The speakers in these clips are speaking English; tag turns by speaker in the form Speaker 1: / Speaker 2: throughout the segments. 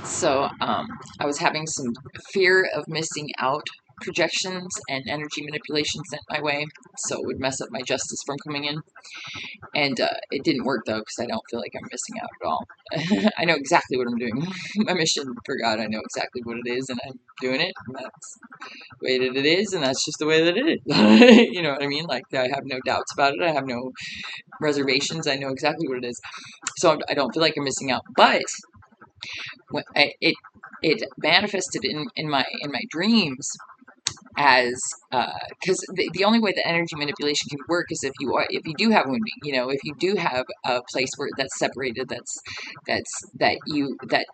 Speaker 1: So, I was having some fear of missing out projections and energy manipulation sent my way, so it would mess up my justice from coming in. And it didn't work though, because I don't feel like I'm missing out at all. I know exactly what I'm doing. My mission for God, I know exactly what it is, and I'm doing it. And that's the way that it is, and that's just the way that it is. You know what I mean? Like, I have no doubts about it. I have no reservations. I know exactly what it is. So I don't feel like I'm missing out. But it manifested in my dreams as because the only way that energy manipulation can work is if you do have wounding, if you do have a place where that's separated, that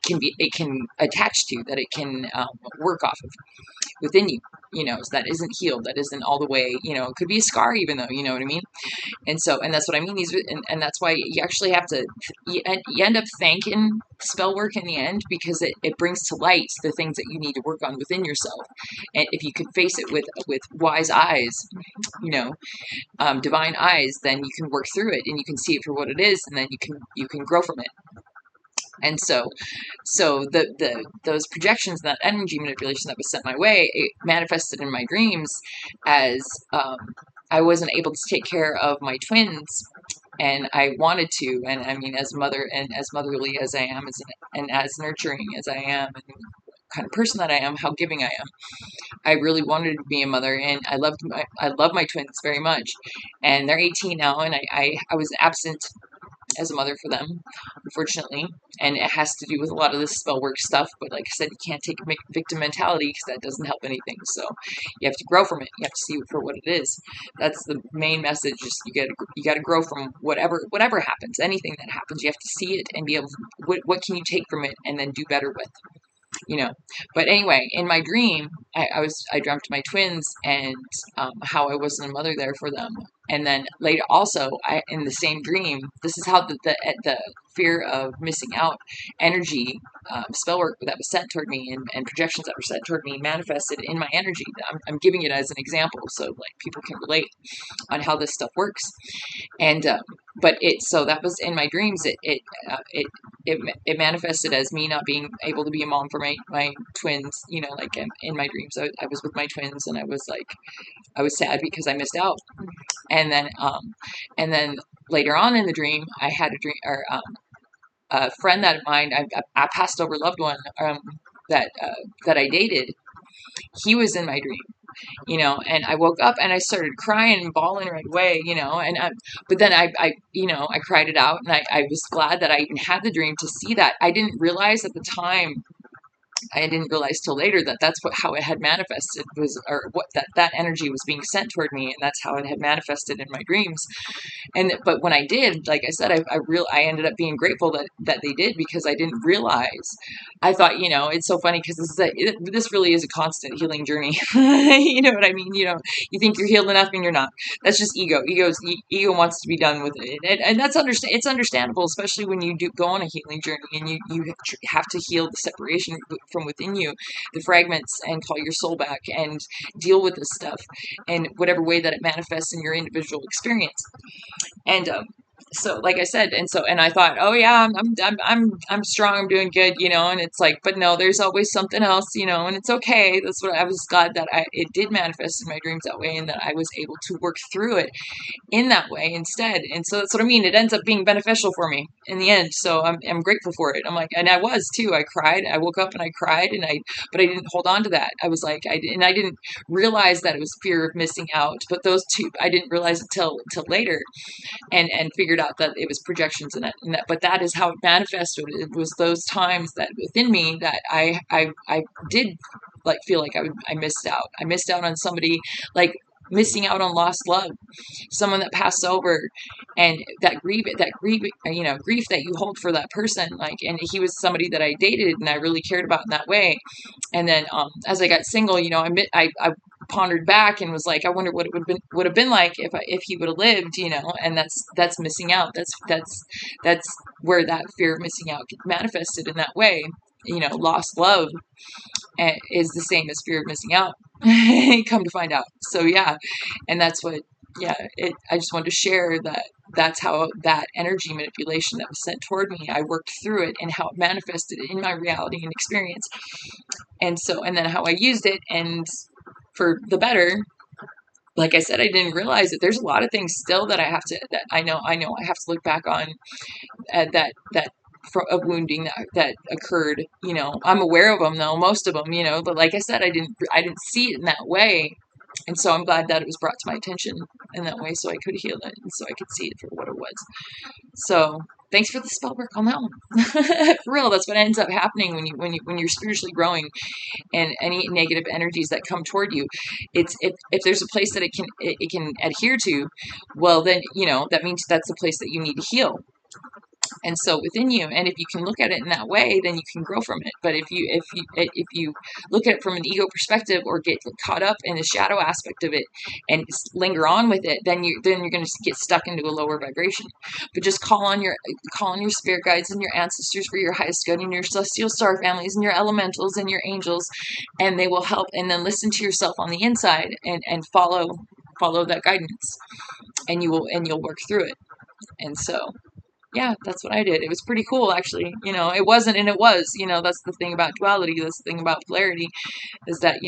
Speaker 1: can be, it can attach to, that it can work off of within you, so that isn't healed, that isn't all the way, it could be a scar, even though, you know what I mean. And that's what I mean. And that's why you actually have to, you end up thanking spell work in the end, because it brings to light the things that you need to work on within yourself. And if you can face it with wise eyes, you know, divine eyes, then you can work through it and you can see it for what it is, and then you can grow from it. And so those projections, that energy manipulation that was sent my way, it manifested in my dreams as I wasn't able to take care of my twins, and I wanted to. And I mean, as mother, and as motherly as I am, and as nurturing as I am, and kind of person that I am, how giving I am, I really wanted to be a mother, and I love my twins very much, and they're 18 now, and I was absent as a mother for them, unfortunately. And it has to do with a lot of this spell work stuff. But like I said, you can't take victim mentality, because that doesn't help anything. So you have to grow from it. You have to see it for what it is. That's the main message. Is you got to grow from whatever happens, anything that happens. You have to see it and be able to, what can you take from it and then do better with. But anyway, in my dream, I dreamt my twins, and how I wasn't a mother there for them. And then later, also, in the same dream, this is how the fear of missing out energy, spell work that was sent toward me, and projections that were sent toward me, manifested in my energy. I'm giving it as an example, so like people can relate on how this stuff works. And but so that was in my dreams. It manifested as me not being able to be a mom for my twins. Like in my dreams, I was with my twins, and I was sad because I missed out. And then later on in the dream, I had a dream, or a friend that of mine, I passed over loved one, that I dated. He was in my dream, and I woke up and I started crying and bawling right away, but then I cried it out, and I was glad that I even had the dream to see that. I didn't realize at the time, I didn't realize till later, that that's how it had manifested, or what that energy was being sent toward me, and that's how it had manifested in my dreams. But when I did, like I said, I ended up being grateful that they did, because I didn't realize. I thought, it's so funny, because this really is a constant healing journey. You know what I mean? You think you're healed enough, and you're not. That's just ego. Ego wants to be done with it, and that's it's understandable, especially when you do go on a healing journey, and you have to heal the separation from within you, the fragments, and call your soul back, and deal with this stuff in whatever way that it manifests in your individual experience. And so, like I said, and I thought, oh yeah, I'm strong, I'm doing good, and it's like, but no, there's always something else, and it's okay. That's what I was glad that it did manifest in my dreams that way, and that I was able to work through it in that way instead. And so that's what I mean. It ends up being beneficial for me in the end. So I'm grateful for it. I'm like, and I was too. I cried. I woke up and I cried, but I didn't hold on to that. I was like, I didn't realize that it was fear of missing out. But those two, I didn't realize it till later, and figured out that it was projections in it. But that is how it manifested. It was those times that within me that I did like feel like I missed out. I missed out on somebody, like missing out on lost love, someone that passed over, and grief that you hold for that person. Like, and he was somebody that I dated and I really cared about in that way. And then as I got single, I pondered back and was like, I wonder what it would have been like if he would have lived, and that's missing out. That's where that fear of missing out manifested in that way. Lost love is the same as fear of missing out. Come to find out. So yeah, and that's what yeah, I just wanted to share that that's how that energy manipulation that was sent toward me, I worked through it and how it manifested in my reality and experience. And so, and then how I used it and for the better. Like I said, I didn't realize that there's a lot of things still that I know I have to look back on that of wounding that occurred. I'm aware of them though, most of them, but like I said, I didn't see it in that way. And so I'm glad that it was brought to my attention in that way so I could heal it and so I could see it for what it was. So thanks for the spell work on that one. For real, that's what ends up happening when you're spiritually growing, and any negative energies that come toward you, it's if there's a place that it can adhere to, well then that means that's the place that you need to heal. And so within you, and if you can look at it in that way, then you can grow from it. But if you look at it from an ego perspective or get caught up in the shadow aspect of it and linger on with it, then you're going to get stuck into a lower vibration. But just call on your spirit guides and your ancestors for your highest good, and your celestial star families and your elementals and your angels, and they will help. And then listen to yourself on the inside and follow that guidance, and you'll work through it. And so yeah, that's what I did. It was pretty cool, actually. It wasn't and it was. That's the thing about duality. That's the thing about polarity, is that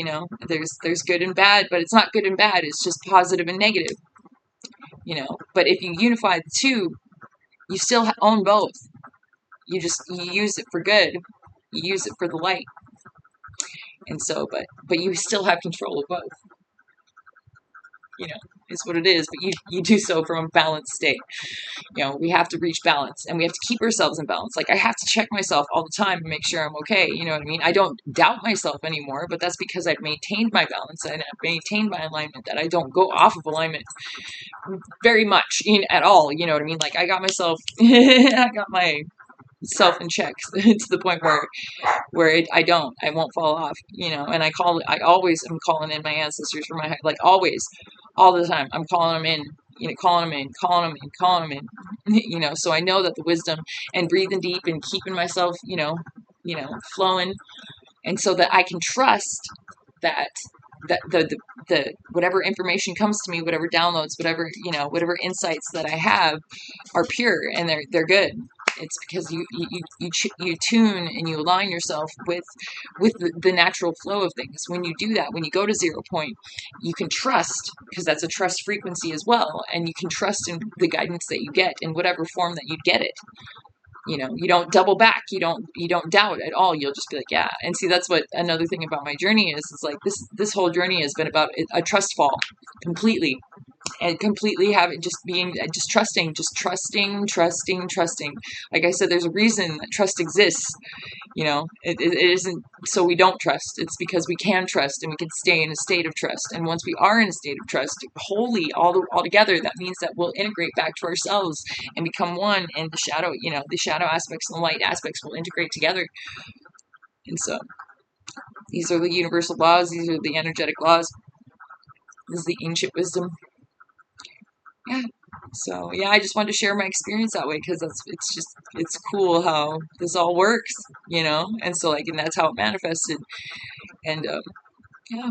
Speaker 1: there's good and bad, but it's not good and bad. It's just positive and negative. But if you unify the two, you still own both. You use it for good. You use it for the light. And so, but you still have control of both. Is what it is. But you do so from a balanced state. We have to reach balance, and we have to keep ourselves in balance. Like I have to check myself all the time and make sure I'm okay. You know what I mean? I don't doubt myself anymore, but that's because I've maintained my balance and I've maintained my alignment, that I don't go off of alignment very much at all. You know what I mean? Like I got myself, I got myself in check to the point where I won't fall off. And I always am calling in my ancestors for my, like always, all the time. I'm calling them in. Calling them in, calling them in, calling them in. So I know that the wisdom and breathing deep and keeping myself, flowing, and so that I can trust that the whatever information comes to me, whatever downloads, whatever insights that I have are pure and they're good. It's because you tune and you align yourself with the natural flow of things. When you do that, when you go to 0 point, you can trust, because that's a trust frequency as well, and you can trust in the guidance that you get in whatever form that you get it. You don't double back. You don't doubt at all. You'll just be like, yeah. And see, that's what another thing about my journey is like this whole journey has been about a trust fall completely. And completely having just trusting. Like I said, there's a reason that trust exists. It isn't so we don't trust. It's because we can trust and we can stay in a state of trust. And once we are in a state of trust, wholly, all together, that means that we'll integrate back to ourselves and become one. And the shadow aspects and the light aspects will integrate together. And so these are the universal laws. These are the energetic laws. This is the ancient wisdom. Yeah. So yeah, I just wanted to share my experience that way, because it's cool how this all works, and so and that's how it manifested. And yeah,